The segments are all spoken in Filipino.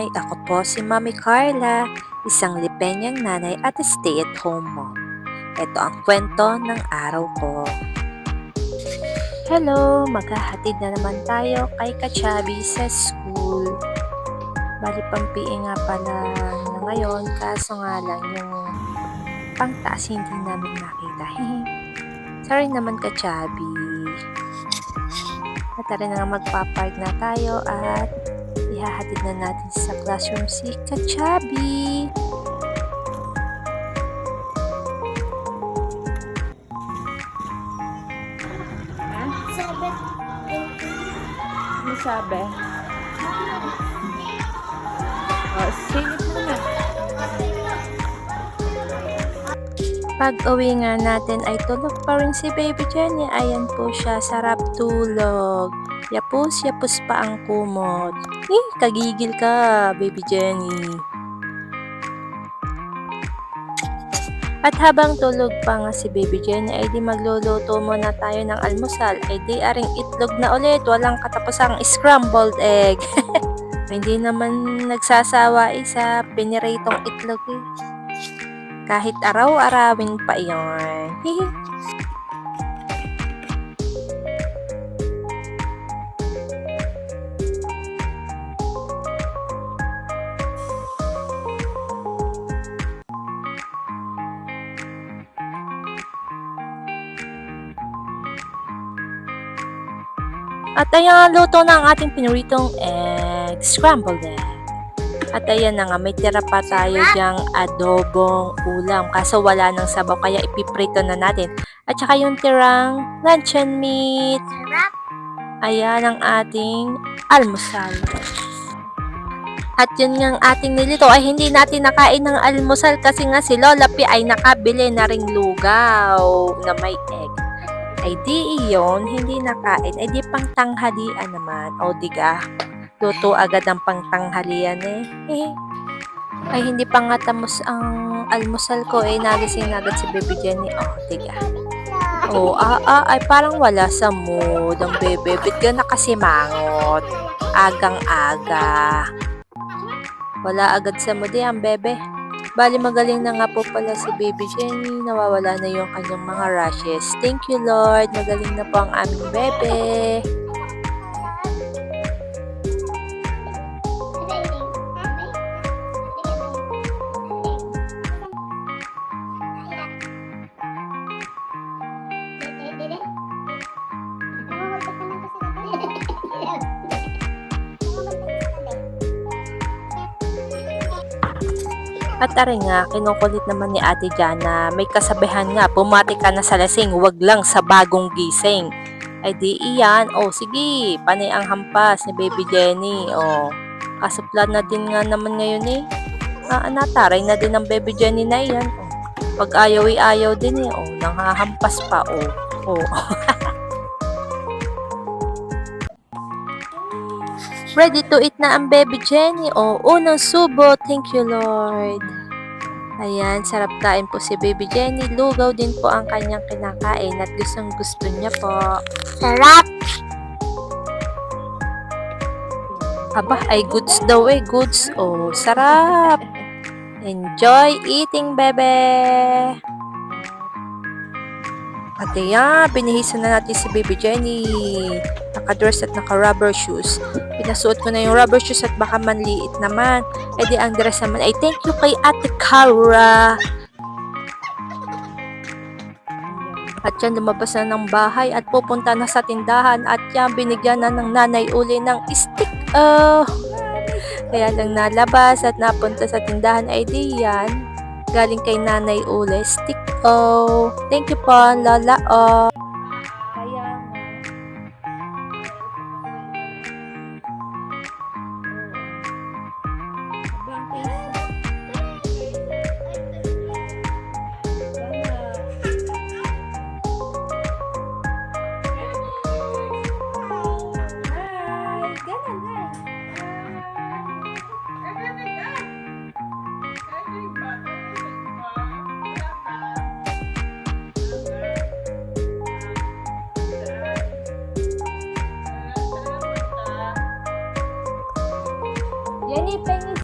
nanay, ako po si Mami Carla, isang lipenyang nanay at stay-at-home mom. Ito ang kwento ng araw ko. Hello, maghahatid na naman tayo kay Kachabi sa school. Bali pampiing nga pala na ngayon, kaso nga lang yung pangtaas hindi namin nakita. Sorry naman Kachabi. Tara na nga magpapark na tayo at ihahatid na natin sa classroom si Kachabi. Ano sabi? Silip mo na. Pag-uwi nga natin ay tulog pa rin si Baby Jenny. Ayan po siya, sarap tulog. Yapos pa ang kumot. Kagigil ka, Baby Jenny. At habang tulog pa nga si Baby Jenny, ay di magluluto muna tayo ng almusal. Ay di aring itlog na ulit, walang katapusang scrambled egg. Hindi naman nagsasawa sa piniritong itlog eh. Kahit araw-arawin pa iyon. At ayan, luto na ang ating piniritong egg, scrambled egg. At ayan na nga, may tira pa tayo dyang adobong ulam. Kaso wala nang sabaw, kaya ipiprito na natin. At saka yung tirang luncheon meat. Ayan ang ating almusal. At yun nga ang ating nilito ay hindi natin nakain ng almusal kasi nga si Lola P ay nakabili na ring lugaw na may egg. Ay di iyon, hindi nakain. Ay di pang tanghalian naman. O diga, luto agad ang pangtanghalian eh. Ay hindi pa nga tamos ang almusal ko eh. Nagising na agad si Baby Jenny. O diga. O ay parang wala sa mood ang bebe. Bit ka na kasi mangot. Agang-aga. Wala agad sa mood eh ang bebe. Bali magaling na nga po pala si Baby Jenny. Nawawala na yung kanyang mga rashes. Thank you Lord. Magaling na po ang aming bebe. At aray nga, kinukulit naman ni Ate Jana, may kasabihan nga, bumati ka na sa lasing, wag lang sa bagong gising. Ay di iyan, sige, panay ang hampas ni Baby Jenny, kasuplan na din nga naman ngayon eh. Nataray na din ang Baby Jenny na iyan, pag ayaw din eh, nanghahampas pa, Ready to eat na ang Baby Jenny. Unang subo. Thank you, Lord. Ayan, sarap kain po si Baby Jenny. Lugaw din po ang kanyang kinakain at gustong gusto niya po. Sarap! Aba, ay goods daw eh. Goods. Sarap! Enjoy eating, bebe! At ayan, binihisa na natin si Baby Jenny. Naka-dress at naka-rubber shoes. Pinasuot ko na yung rubber shoes at baka manliit naman. E di ang dress naman ay thank you kay Ate Cara. At yan, lumabas na ng bahay at pupunta na sa tindahan. At yan, binigyan na ng nanay uli ng stick. Kaya lang nalabas at napunta sa tindahan ay di yan. Galing kay nanay uli, stick. Thank you po, Lola. Kaya Jenny, pengi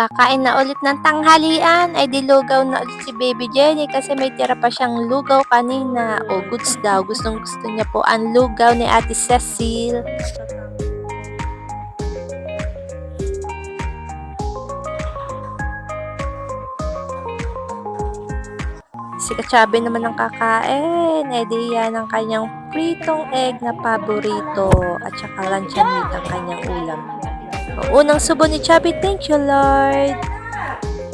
Kakain na ulit ng tanghalian, ay dilugaw na ulit si Baby Jenny kasi may tira pa siyang lugaw kanina. O, goods daw. Gustong gusto niya po ang lugaw ni Ate Cecil. Si Kachabe naman ang kakain. E di yan ang kanyang pritong egg na paborito. At saka luncheon meat ang kanyang ulam. O, unang subo ni Chubby, thank you Lord.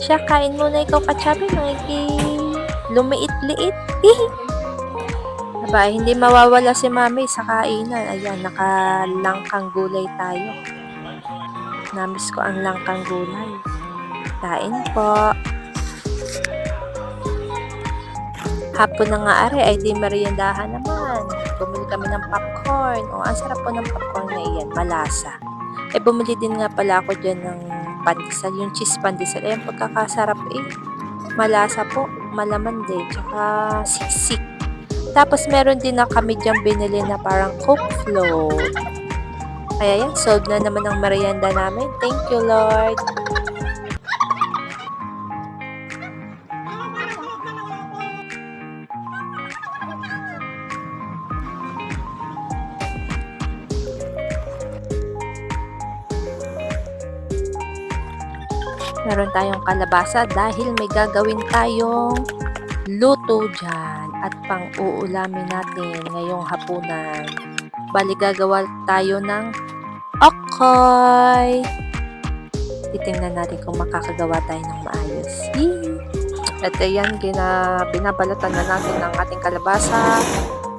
Siya, kain muna ikaw Kachabe. Lumiit-liit. Aba, hindi mawawala si Mami sa kainan. Ayan, nakalangkang gulay tayo. Namiss ko ang langkang gulay. Kain po. Hapon na nga are, ay di meriendahan naman. Bumili kami ng popcorn. O, ang sarap po ng popcorn na iyan, malasa. Ay, bumili din nga pala ako dyan ng pandesal, yung cheese pandesal. Ayan, pagkakasarap malasa po, malaman din, tsaka siksik. Tapos, meron din na kami dyan binili na parang Coke float. Kaya yan, solved na naman ang merienda namin. Thank you, Lord. Meron tayong kalabasa dahil may gagawin tayong luto dyan at pang-uulamin natin ngayong hapunan. Bali, gagawa tayo ng okoy. Titingnan natin kung makakagawa tayo ng maayos. Yee! At ayan, binabalatan na natin ng ating kalabasa.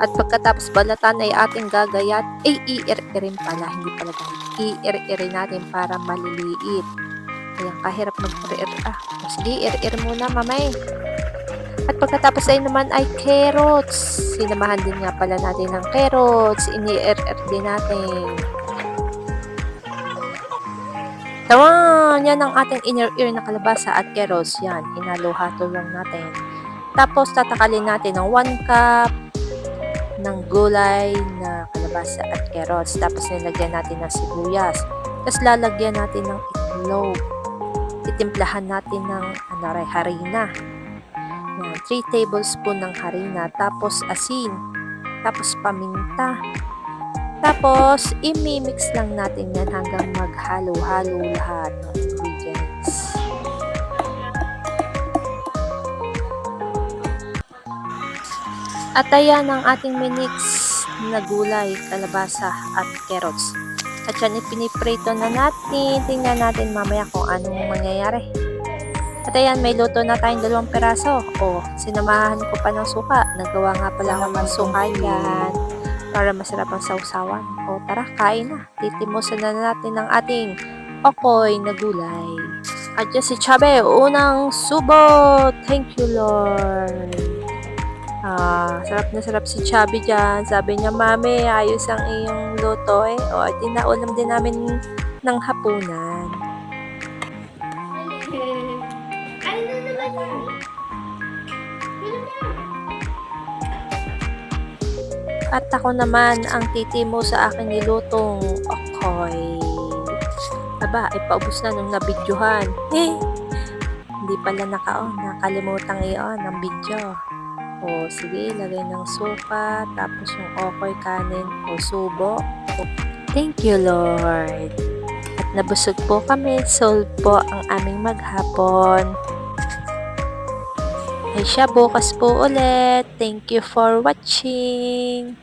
At pagkatapos balatan ay ating gagayat. Ay, i-ir-irin pala. Hindi pala gagawin. I-ir-irin natin para maliliit. Ayan, kahirap mag-ir-ir. Sige, ir-ir muna, mamay. At pagkatapos ay naman ay carrots. Sinamahan din nga pala natin ng carrots. Ini-ir-ir din natin. Tawan! Yan ang ating inir-ir na kalabasa at carrots. Yan, hinalo-hato lang natin. Tapos, tatakalin natin ng 1 cup ng gulay na kalabasa at carrots. Tapos, nilagyan natin ng sibuyas. Tapos, lalagyan natin ng itlog. Titimplahan natin ng harina. 3 tablespoon ng harina. Tapos asin. Tapos paminta. Tapos imi-mix lang natin yan hanggang maghalo-halo lahat ng ingredients. At ayan ang ating minix na gulay, kalabasa at carrots. At yan, ipiniprito na natin. Tingnan natin mamaya kung anong mangyayari. At ayan, may luto na tayong 2 peraso. O, sinamahan ko pa ng suka. Nagawa nga pala ako ng suka yan. Para masarap ang sausawan. O, tara, kain na. Titimusan na natin ng ating okoy na gulay. At yan si Chabe, unang subo. Thank you, Lord. Sarap na sarap si Chubby dyan. Sabi niya, Mami, ayos ang iyong luto O, at dinaulam din namin ng hapunan. At ako naman ang titimo sa aking nilutong okoy. Aba, paubos na nung nabidyohan. Hindi pala nakalimutan i-on ang video. O, sige, lagay ng suka, tapos yung okoy, kanin, o subo. Thank you, Lord. At nabusog po kami, solve po ang aming maghapon. Ay siya, bukas po ulit. Thank you for watching.